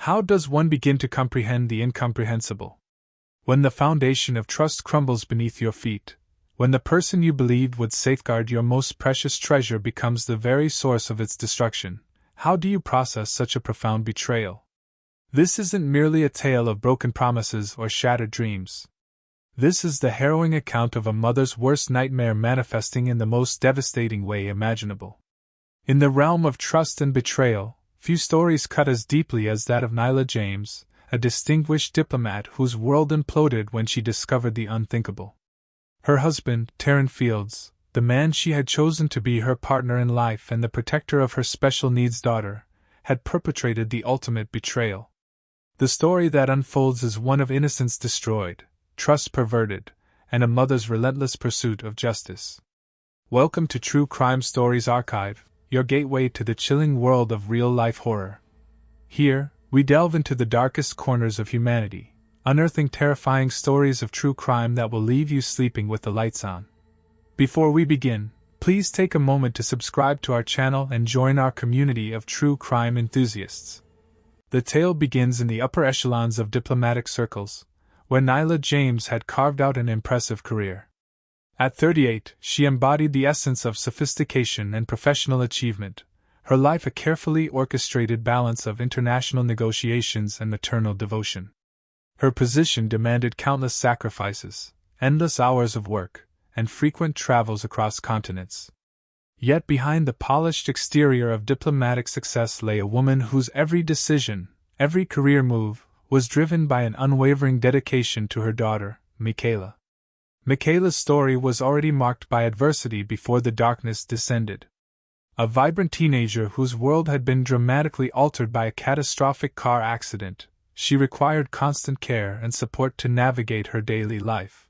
How does one begin to comprehend the incomprehensible? When the foundation of trust crumbles beneath your feet, when the person you believed would safeguard your most precious treasure becomes the very source of its destruction, how do you process such a profound betrayal? This isn't merely a tale of broken promises or shattered dreams. This is the harrowing account of a mother's worst nightmare manifesting in the most devastating way imaginable. In the realm of trust and betrayal, few stories cut as deeply as that of Nyla James, a distinguished diplomat whose world imploded when she discovered the unthinkable. Her husband, Taryn Fields, the man she had chosen to be her partner in life and the protector of her special needs daughter, had perpetrated the ultimate betrayal. The story that unfolds is one of innocence destroyed, trust perverted, and a mother's relentless pursuit of justice. Welcome to True Crime Stories Archive, your gateway to the chilling world of real-life horror. Here, we delve into the darkest corners of humanity, unearthing terrifying stories of true crime that will leave you sleeping with the lights on. Before we begin, please take a moment to subscribe to our channel and join our community of true crime enthusiasts. The tale begins in the upper echelons of diplomatic circles, where Nyla James had carved out an impressive career. At 38, she embodied the essence of sophistication and professional achievement, her life a carefully orchestrated balance of international negotiations and maternal devotion. Her position demanded countless sacrifices, endless hours of work, and frequent travels across continents. Yet behind the polished exterior of diplomatic success lay a woman whose every decision, every career move, was driven by an unwavering dedication to her daughter, Michaela. Michaela's story was already marked by adversity before the darkness descended. A vibrant teenager whose world had been dramatically altered by a catastrophic car accident, she required constant care and support to navigate her daily life.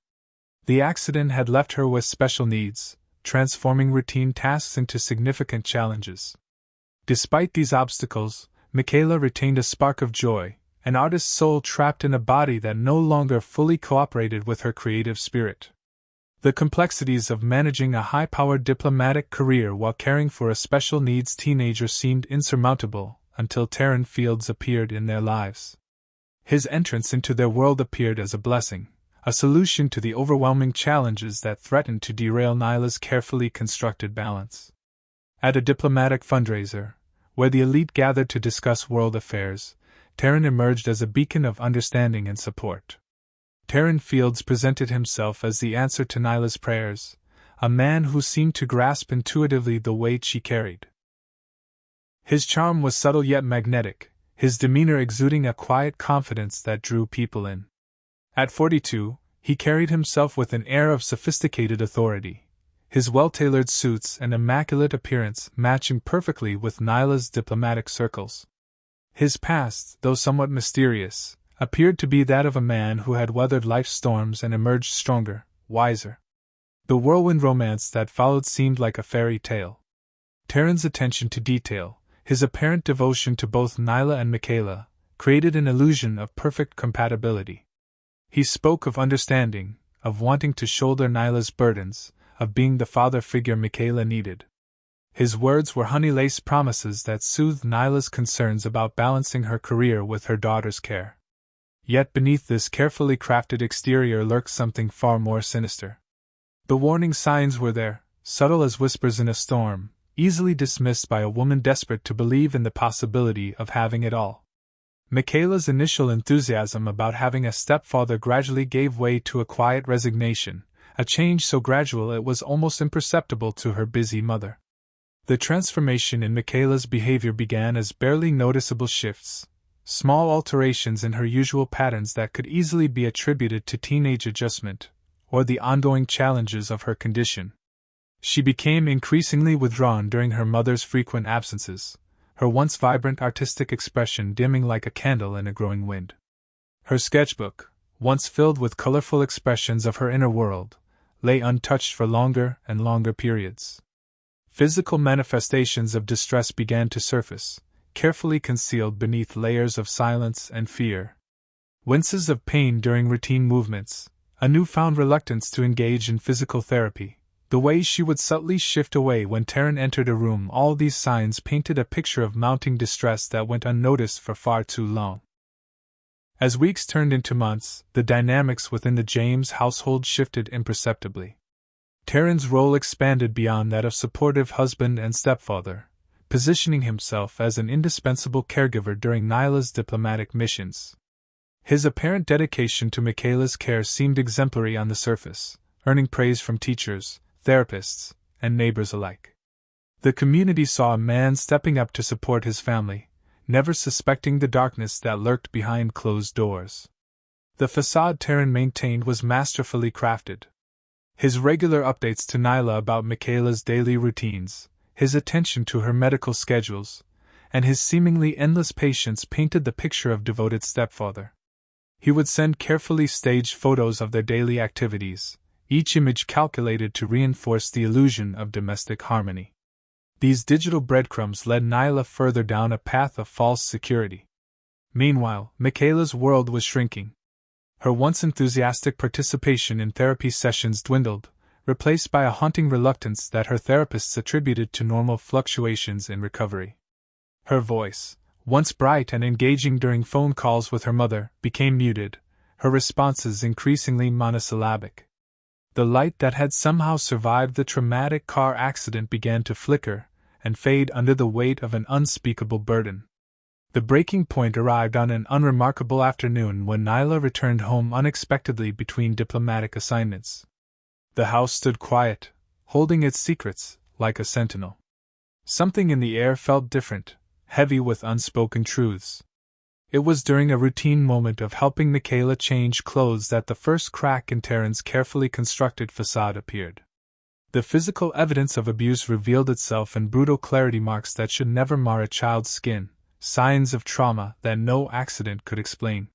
The accident had left her with special needs, transforming routine tasks into significant challenges. Despite these obstacles, Michaela retained a spark of joy, an artist's soul trapped in a body that no longer fully cooperated with her creative spirit. The complexities of managing a high-powered diplomatic career while caring for a special needs teenager seemed insurmountable until Taryn Fields appeared in their lives. His entrance into their world appeared as a blessing, a solution to the overwhelming challenges that threatened to derail Nyla's carefully constructed balance. At a diplomatic fundraiser, where the elite gathered to discuss world affairs, Taryn emerged as a beacon of understanding and support. Taryn Fields presented himself as the answer to Nyla's prayers, a man who seemed to grasp intuitively the weight she carried. His charm was subtle yet magnetic, his demeanor exuding a quiet confidence that drew people in. At 42, he carried himself with an air of sophisticated authority, his well-tailored suits and immaculate appearance matching perfectly with Nyla's diplomatic circles. His past, though somewhat mysterious, appeared to be that of a man who had weathered life's storms and emerged stronger, wiser. The whirlwind romance that followed seemed like a fairy tale. Taryn's attention to detail, his apparent devotion to both Nyla and Michaela, created an illusion of perfect compatibility. He spoke of understanding, of wanting to shoulder Nyla's burdens, of being the father figure Michaela needed. His words were honey-laced promises that soothed Nyla's concerns about balancing her career with her daughter's care. Yet beneath this carefully crafted exterior lurked something far more sinister. The warning signs were there, subtle as whispers in a storm, easily dismissed by a woman desperate to believe in the possibility of having it all. Michaela's initial enthusiasm about having a stepfather gradually gave way to a quiet resignation, a change so gradual it was almost imperceptible to her busy mother. The transformation in Michaela's behavior began as barely noticeable shifts, small alterations in her usual patterns that could easily be attributed to teenage adjustment, or the ongoing challenges of her condition. She became increasingly withdrawn during her mother's frequent absences, her once vibrant artistic expression dimming like a candle in a growing wind. Her sketchbook, once filled with colorful expressions of her inner world, lay untouched for longer and longer periods. Physical manifestations of distress began to surface, carefully concealed beneath layers of silence and fear. Winces of pain during routine movements, a newfound reluctance to engage in physical therapy, the way she would subtly shift away when Taryn entered a room, all these signs painted a picture of mounting distress that went unnoticed for far too long. As weeks turned into months, the dynamics within the James household shifted imperceptibly. Taryn's role expanded beyond that of supportive husband and stepfather, positioning himself as an indispensable caregiver during Nyla's diplomatic missions. His apparent dedication to Michaela's care seemed exemplary on the surface, earning praise from teachers, therapists, and neighbors alike. The community saw a man stepping up to support his family, never suspecting the darkness that lurked behind closed doors. The facade Taryn maintained was masterfully crafted. His regular updates to Nyla about Michaela's daily routines, his attention to her medical schedules, and his seemingly endless patience painted the picture of devoted stepfather. He would send carefully staged photos of their daily activities, each image calculated to reinforce the illusion of domestic harmony. These digital breadcrumbs led Nyla further down a path of false security. Meanwhile, Michaela's world was shrinking. Her once enthusiastic participation in therapy sessions dwindled, replaced by a haunting reluctance that her therapists attributed to normal fluctuations in recovery. Her voice, once bright and engaging during phone calls with her mother, became muted, her responses increasingly monosyllabic. The light that had somehow survived the traumatic car accident began to flicker and fade under the weight of an unspeakable burden. The breaking point arrived on an unremarkable afternoon when Nyla returned home unexpectedly between diplomatic assignments. The house stood quiet, holding its secrets, like a sentinel. Something in the air felt different, heavy with unspoken truths. It was during a routine moment of helping Michaela change clothes that the first crack in Taryn's carefully constructed facade appeared. The physical evidence of abuse revealed itself in brutal clarity, marks that should never mar a child's skin, signs of trauma that no accident could explain.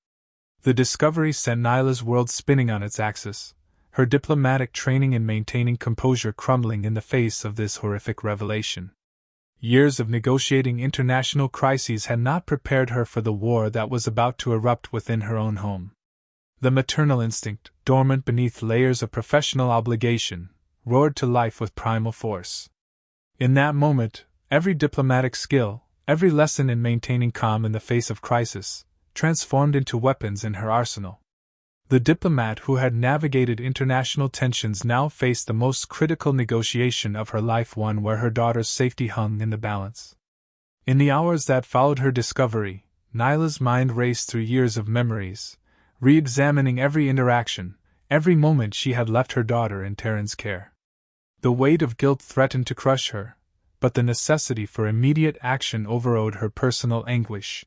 The discovery sent Nyla's world spinning on its axis, her diplomatic training in maintaining composure crumbling in the face of this horrific revelation. Years of negotiating international crises had not prepared her for the war that was about to erupt within her own home. The maternal instinct, dormant beneath layers of professional obligation, roared to life with primal force. In that moment, every diplomatic skill, every lesson in maintaining calm in the face of crisis, transformed into weapons in her arsenal. The diplomat who had navigated international tensions now faced the most critical negotiation of her life, one where her daughter's safety hung in the balance. In the hours that followed her discovery, Nyla's mind raced through years of memories, re-examining every interaction, every moment she had left her daughter in Taryn's care. The weight of guilt threatened to crush her, but the necessity for immediate action overrode her personal anguish.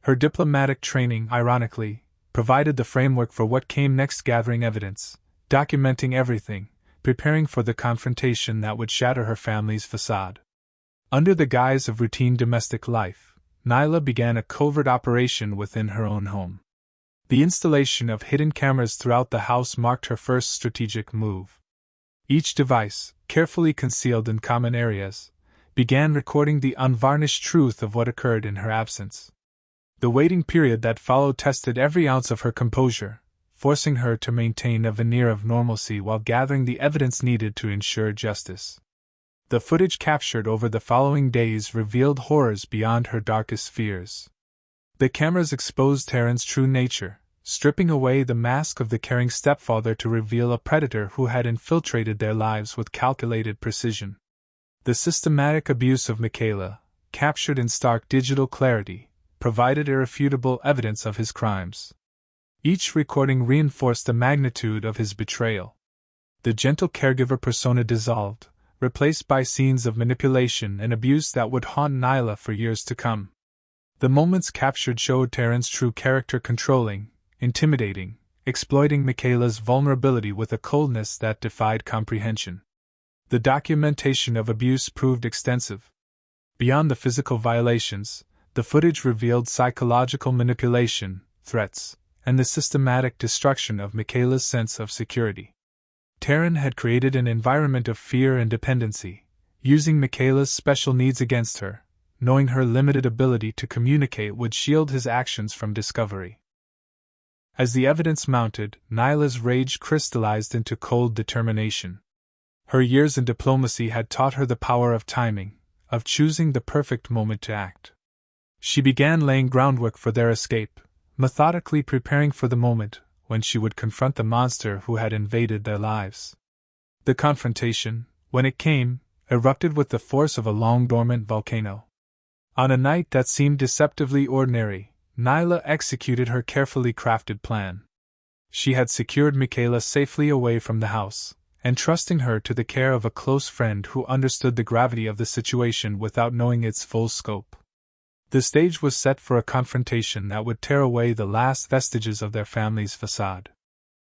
Her diplomatic training, ironically, provided the framework for what came next, gathering evidence, documenting everything, preparing for the confrontation that would shatter her family's facade. Under the guise of routine domestic life, Nyla began a covert operation within her own home. The installation of hidden cameras throughout the house marked her first strategic move. Each device, carefully concealed in common areas, began recording the unvarnished truth of what occurred in her absence. The waiting period that followed tested every ounce of her composure, forcing her to maintain a veneer of normalcy while gathering the evidence needed to ensure justice. The footage captured over the following days revealed horrors beyond her darkest fears. The cameras exposed Taryn's true nature, stripping away the mask of the caring stepfather to reveal a predator who had infiltrated their lives with calculated precision. The systematic abuse of Michaela, captured in stark digital clarity, provided irrefutable evidence of his crimes. Each recording reinforced the magnitude of his betrayal. The gentle caregiver persona dissolved, replaced by scenes of manipulation and abuse that would haunt Nyla for years to come. The moments captured showed Taryn's true character, controlling, intimidating, exploiting Michaela's vulnerability with a coldness that defied comprehension. The documentation of abuse proved extensive. Beyond the physical violations, the footage revealed psychological manipulation, threats, and the systematic destruction of Michaela's sense of security. Taryn had created an environment of fear and dependency, using Michaela's special needs against her, knowing her limited ability to communicate would shield his actions from discovery. As the evidence mounted, Nyla's rage crystallized into cold determination. Her years in diplomacy had taught her the power of timing, of choosing the perfect moment to act. She began laying groundwork for their escape, methodically preparing for the moment when she would confront the monster who had invaded their lives. The confrontation, when it came, erupted with the force of a long-dormant volcano. On a night that seemed deceptively ordinary, Nyla executed her carefully crafted plan. She had secured Michaela safely away from the house, entrusting her to the care of a close friend who understood the gravity of the situation without knowing its full scope. The stage was set for a confrontation that would tear away the last vestiges of their family's facade.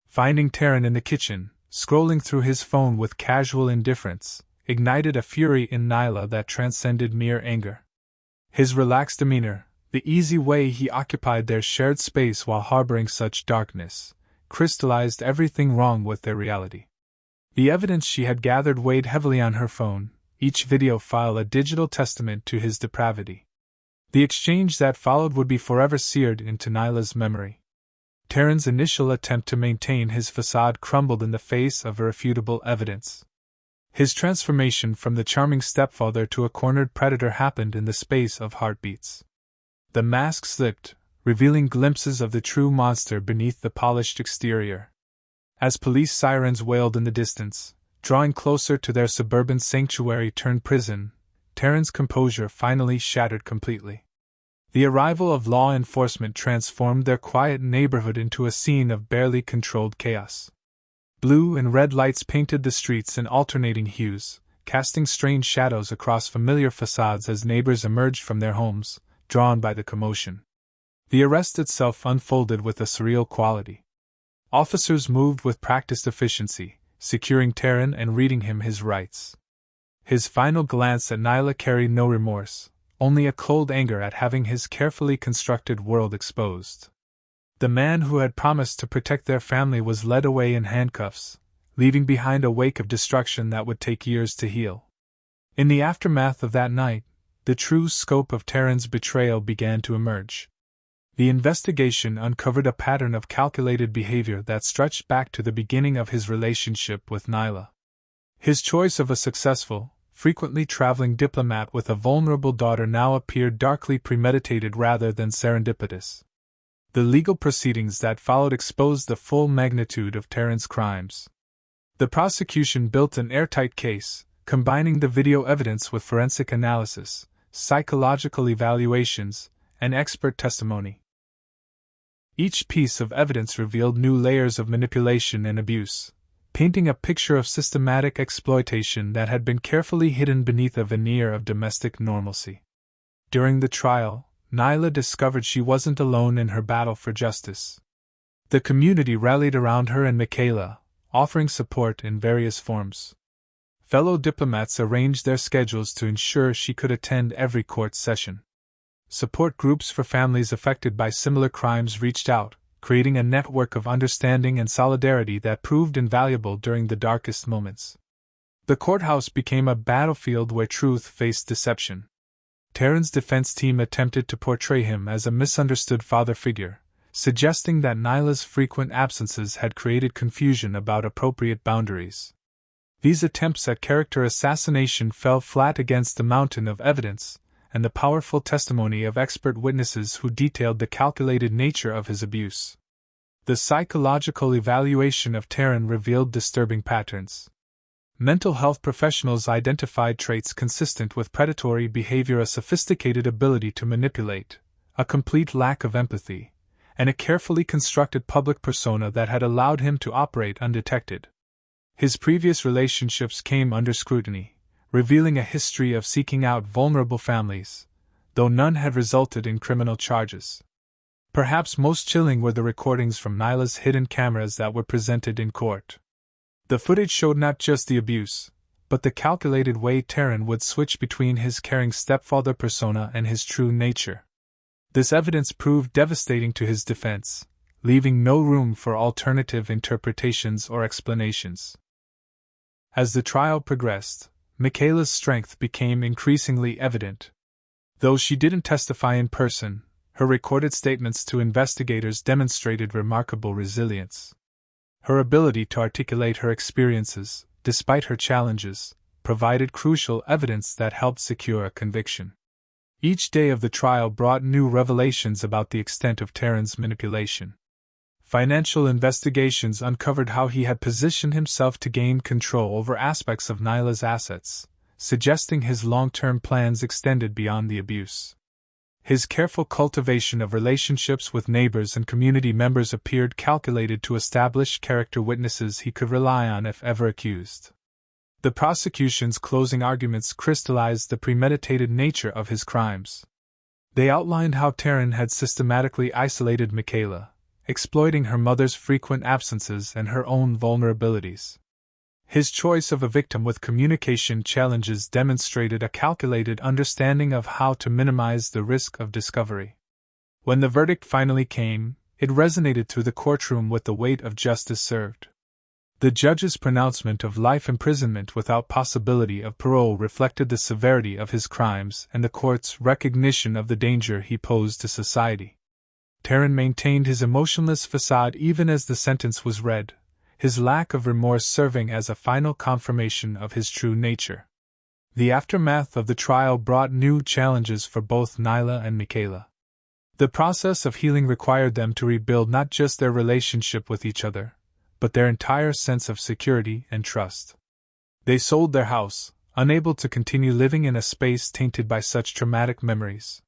Finding Taryn in the kitchen, scrolling through his phone with casual indifference, ignited a fury in Nyla that transcended mere anger. His relaxed demeanor, the easy way he occupied their shared space while harboring such darkness, crystallized everything wrong with their reality. The evidence she had gathered weighed heavily on her phone, each video file a digital testament to his depravity. The exchange that followed would be forever seared into Nyla's memory. Taryn's initial attempt to maintain his facade crumbled in the face of irrefutable evidence. His transformation from the charming stepfather to a cornered predator happened in the space of heartbeats. The mask slipped, revealing glimpses of the true monster beneath the polished exterior. As police sirens wailed in the distance, drawing closer to their suburban sanctuary turned prison, Taryn's composure finally shattered completely. The arrival of law enforcement transformed their quiet neighborhood into a scene of barely controlled chaos. Blue and red lights painted the streets in alternating hues, casting strange shadows across familiar facades as neighbors emerged from their homes, drawn by the commotion. The arrest itself unfolded with a surreal quality. Officers moved with practiced efficiency, securing Taryn and reading him his rights. His final glance at Nyla carried no remorse, only a cold anger at having his carefully constructed world exposed. The man who had promised to protect their family was led away in handcuffs, leaving behind a wake of destruction that would take years to heal. In the aftermath of that night, the true scope of Taryn's betrayal began to emerge. The investigation uncovered a pattern of calculated behavior that stretched back to the beginning of his relationship with Nyla. His choice of a successful, frequently traveling diplomat with a vulnerable daughter now appeared darkly premeditated rather than serendipitous. The legal proceedings that followed exposed the full magnitude of Taryn's crimes. The prosecution built an airtight case, combining the video evidence with forensic analysis, psychological evaluations, and expert testimony. Each piece of evidence revealed new layers of manipulation and abuse, painting a picture of systematic exploitation that had been carefully hidden beneath a veneer of domestic normalcy. During the trial, Nyla discovered she wasn't alone in her battle for justice. The community rallied around her and Michaela, offering support in various forms. Fellow diplomats arranged their schedules to ensure she could attend every court session. Support groups for families affected by similar crimes reached out, creating a network of understanding and solidarity that proved invaluable during the darkest moments. The courthouse became a battlefield where truth faced deception. Taryn's defense team attempted to portray him as a misunderstood father figure, suggesting that Nyla's frequent absences had created confusion about appropriate boundaries. These attempts at character assassination fell flat against the mountain of evidence and the powerful testimony of expert witnesses who detailed the calculated nature of his abuse. The psychological evaluation of Taryn revealed disturbing patterns. Mental health professionals identified traits consistent with predatory behavior: a sophisticated ability to manipulate, a complete lack of empathy, and a carefully constructed public persona that had allowed him to operate undetected. His previous relationships came under scrutiny, revealing a history of seeking out vulnerable families, though none had resulted in criminal charges. Perhaps most chilling were the recordings from Nyla's hidden cameras that were presented in court. The footage showed not just the abuse, but the calculated way Taryn would switch between his caring stepfather persona and his true nature. This evidence proved devastating to his defense, leaving no room for alternative interpretations or explanations. As the trial progressed, Michaela's strength became increasingly evident. Though she didn't testify in person, her recorded statements to investigators demonstrated remarkable resilience. Her ability to articulate her experiences, despite her challenges, provided crucial evidence that helped secure a conviction. Each day of the trial brought new revelations about the extent of Taryn's manipulation. Financial investigations uncovered how he had positioned himself to gain control over aspects of Nyla's assets, suggesting his long-term plans extended beyond the abuse. His careful cultivation of relationships with neighbors and community members appeared calculated to establish character witnesses he could rely on if ever accused. The prosecution's closing arguments crystallized the premeditated nature of his crimes. They outlined how Taryn had systematically isolated Michaela, exploiting her mother's frequent absences and her own vulnerabilities. His choice of a victim with communication challenges demonstrated a calculated understanding of how to minimize the risk of discovery. When the verdict finally came, it resonated through the courtroom with the weight of justice served. The judge's pronouncement of life imprisonment without possibility of parole reflected the severity of his crimes and the court's recognition of the danger he posed to society. Taryn maintained his emotionless facade even as the sentence was read, his lack of remorse serving as a final confirmation of his true nature. The aftermath of the trial brought new challenges for both Nyla and Michaela. The process of healing required them to rebuild not just their relationship with each other, but their entire sense of security and trust. They sold their house, unable to continue living in a space tainted by such traumatic memories.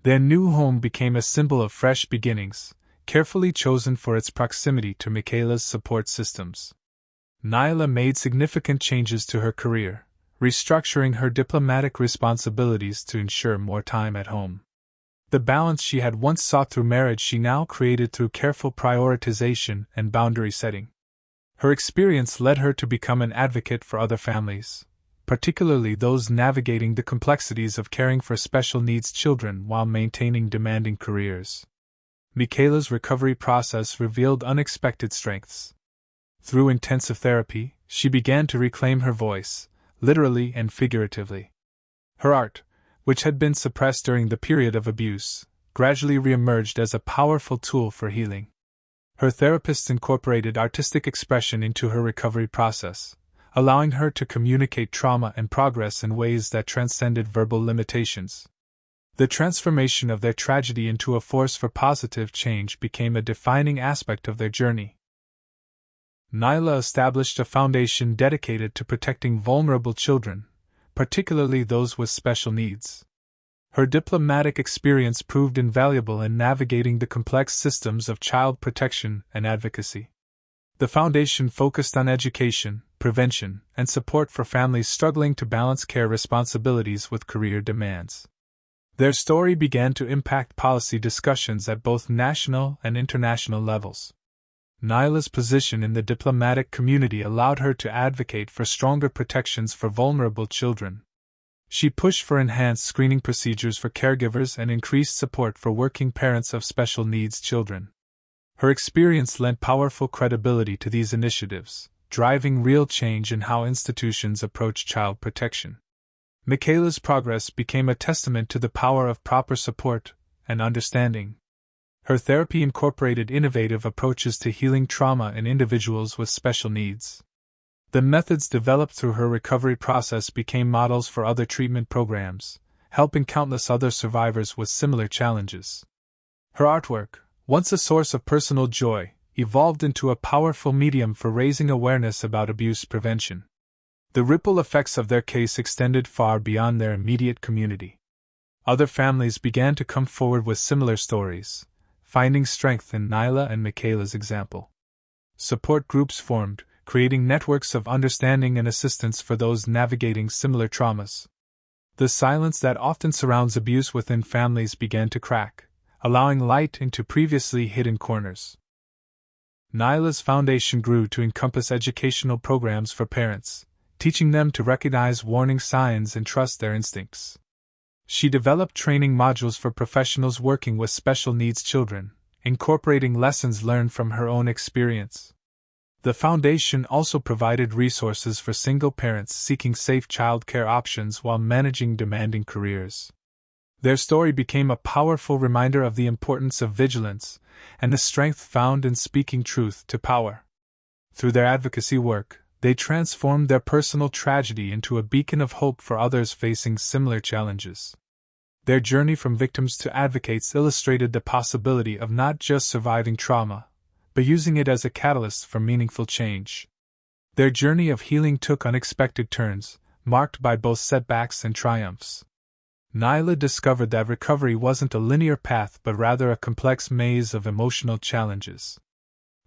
Their new home became a symbol of fresh beginnings, carefully chosen for its proximity to Michaela's support systems. Nyla made significant changes to her career, restructuring her diplomatic responsibilities to ensure more time at home. The balance she had once sought through marriage she now created through careful prioritization and boundary setting. Her experience led her to become an advocate for other families, particularly those navigating the complexities of caring for special needs children while maintaining demanding careers. Michaela's recovery process revealed unexpected strengths. Through intensive therapy, she began to reclaim her voice, literally and figuratively. Her art, which had been suppressed during the period of abuse, gradually reemerged as a powerful tool for healing. Her therapists incorporated artistic expression into her recovery process, allowing her to communicate trauma and progress in ways that transcended verbal limitations. The transformation of their tragedy into a force for positive change became a defining aspect of their journey. Nyla established a foundation dedicated to protecting vulnerable children, particularly those with special needs. Her diplomatic experience proved invaluable in navigating the complex systems of child protection and advocacy. The foundation focused on education, prevention, and support for families struggling to balance care responsibilities with career demands. Their story began to impact policy discussions at both national and international levels. Nyla's position in the diplomatic community allowed her to advocate for stronger protections for vulnerable children. She pushed for enhanced screening procedures for caregivers and increased support for working parents of special needs children. Her experience lent powerful credibility to these initiatives, driving real change in how institutions approach child protection. Michaela's progress became a testament to the power of proper support and understanding. Her therapy incorporated innovative approaches to healing trauma in individuals with special needs. The methods developed through her recovery process became models for other treatment programs, helping countless other survivors with similar challenges. Her artwork, once a source of personal joy, evolved into a powerful medium for raising awareness about abuse prevention. The ripple effects of their case extended far beyond their immediate community. Other families began to come forward with similar stories, finding strength in Nyla and Michaela's example. Support groups formed, creating networks of understanding and assistance for those navigating similar traumas. The silence that often surrounds abuse within families began to crack, allowing light into previously hidden corners. Nyla's foundation grew to encompass educational programs for parents, teaching them to recognize warning signs and trust their instincts. She developed training modules for professionals working with special needs children, incorporating lessons learned from her own experience. The foundation also provided resources for single parents seeking safe childcare options while managing demanding careers. Their story became a powerful reminder of the importance of vigilance and the strength found in speaking truth to power. Through their advocacy work, they transformed their personal tragedy into a beacon of hope for others facing similar challenges. Their journey from victims to advocates illustrated the possibility of not just surviving trauma, but using it as a catalyst for meaningful change. Their journey of healing took unexpected turns, marked by both setbacks and triumphs. Nyla discovered that recovery wasn't a linear path but rather a complex maze of emotional challenges.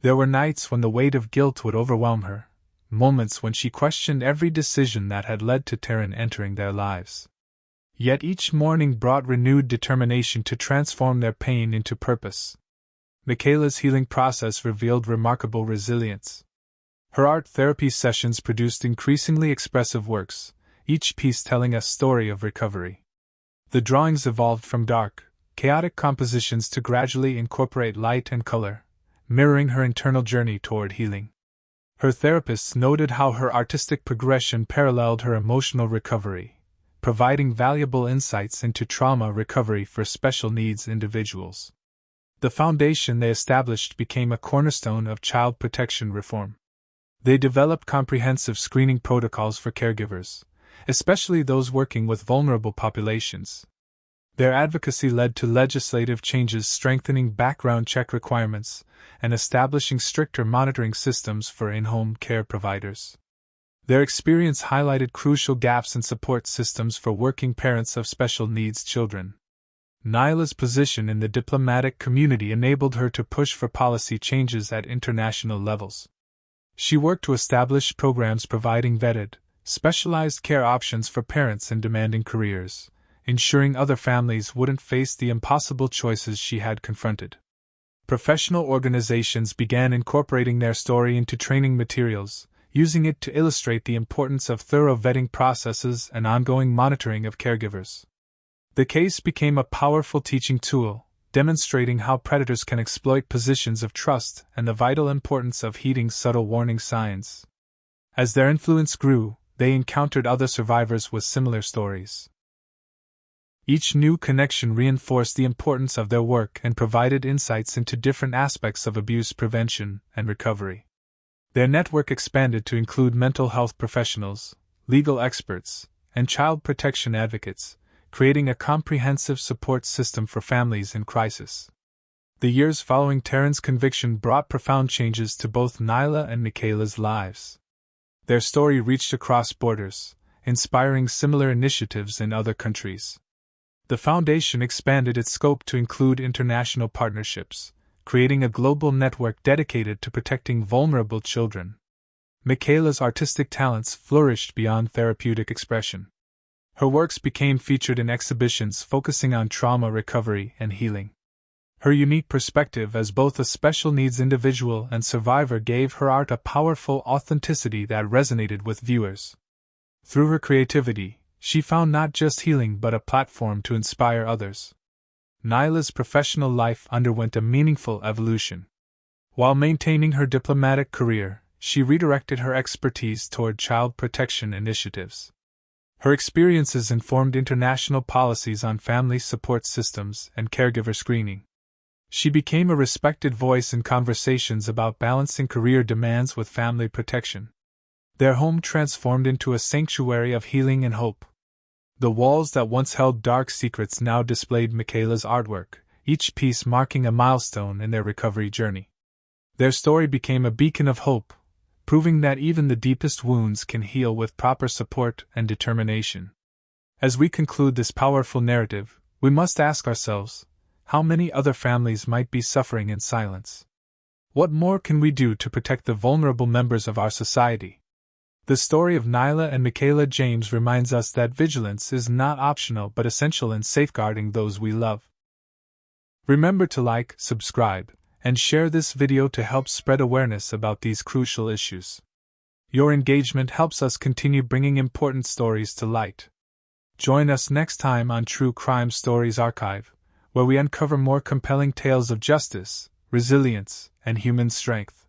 There were nights when the weight of guilt would overwhelm her, moments when she questioned every decision that had led to Taryn entering their lives. Yet each morning brought renewed determination to transform their pain into purpose. Michaela's healing process revealed remarkable resilience. Her art therapy sessions produced increasingly expressive works, each piece telling a story of recovery. The drawings evolved from dark, chaotic compositions to gradually incorporate light and color, mirroring her internal journey toward healing. Her therapists noted how her artistic progression paralleled her emotional recovery, providing valuable insights into trauma recovery for special needs individuals. The foundation they established became a cornerstone of child protection reform. They developed comprehensive screening protocols for caregivers, especially those working with vulnerable populations. Their advocacy led to legislative changes strengthening background check requirements and establishing stricter monitoring systems for in-home care providers. Their experience highlighted crucial gaps in support systems for working parents of special needs children. Nyla's position in the diplomatic community enabled her to push for policy changes at international levels. She worked to establish programs providing vetted, specialized care options for parents in demanding careers, ensuring other families wouldn't face the impossible choices she had confronted. Professional organizations began incorporating their story into training materials, using it to illustrate the importance of thorough vetting processes and ongoing monitoring of caregivers. The case became a powerful teaching tool, demonstrating how predators can exploit positions of trust and the vital importance of heeding subtle warning signs. As their influence grew, they encountered other survivors with similar stories. Each new connection reinforced the importance of their work and provided insights into different aspects of abuse prevention and recovery. Their network expanded to include mental health professionals, legal experts, and child protection advocates, creating a comprehensive support system for families in crisis. The years following Taryn's conviction brought profound changes to both Nyla and Michaela's lives. Their story reached across borders, inspiring similar initiatives in other countries. The foundation expanded its scope to include international partnerships, creating a global network dedicated to protecting vulnerable children. Michaela's artistic talents flourished beyond therapeutic expression. Her works became featured in exhibitions focusing on trauma recovery and healing. Her unique perspective as both a special needs individual and survivor gave her art a powerful authenticity that resonated with viewers. Through her creativity, she found not just healing but a platform to inspire others. Nyla's professional life underwent a meaningful evolution. While maintaining her diplomatic career, she redirected her expertise toward child protection initiatives. Her experiences informed international policies on family support systems and caregiver screening. She became a respected voice in conversations about balancing career demands with family protection. Their home transformed into a sanctuary of healing and hope. The walls that once held dark secrets now displayed Michaela's artwork, each piece marking a milestone in their recovery journey. Their story became a beacon of hope, proving that even the deepest wounds can heal with proper support and determination. As we conclude this powerful narrative, we must ask ourselves, how many other families might be suffering in silence? What more can we do to protect the vulnerable members of our society? The story of Nyla and Michaela James reminds us that vigilance is not optional but essential in safeguarding those we love. Remember to like, subscribe, and share this video to help spread awareness about these crucial issues. Your engagement helps us continue bringing important stories to light. Join us next time on True Crime Stories Archive, where we uncover more compelling tales of justice, resilience, and human strength.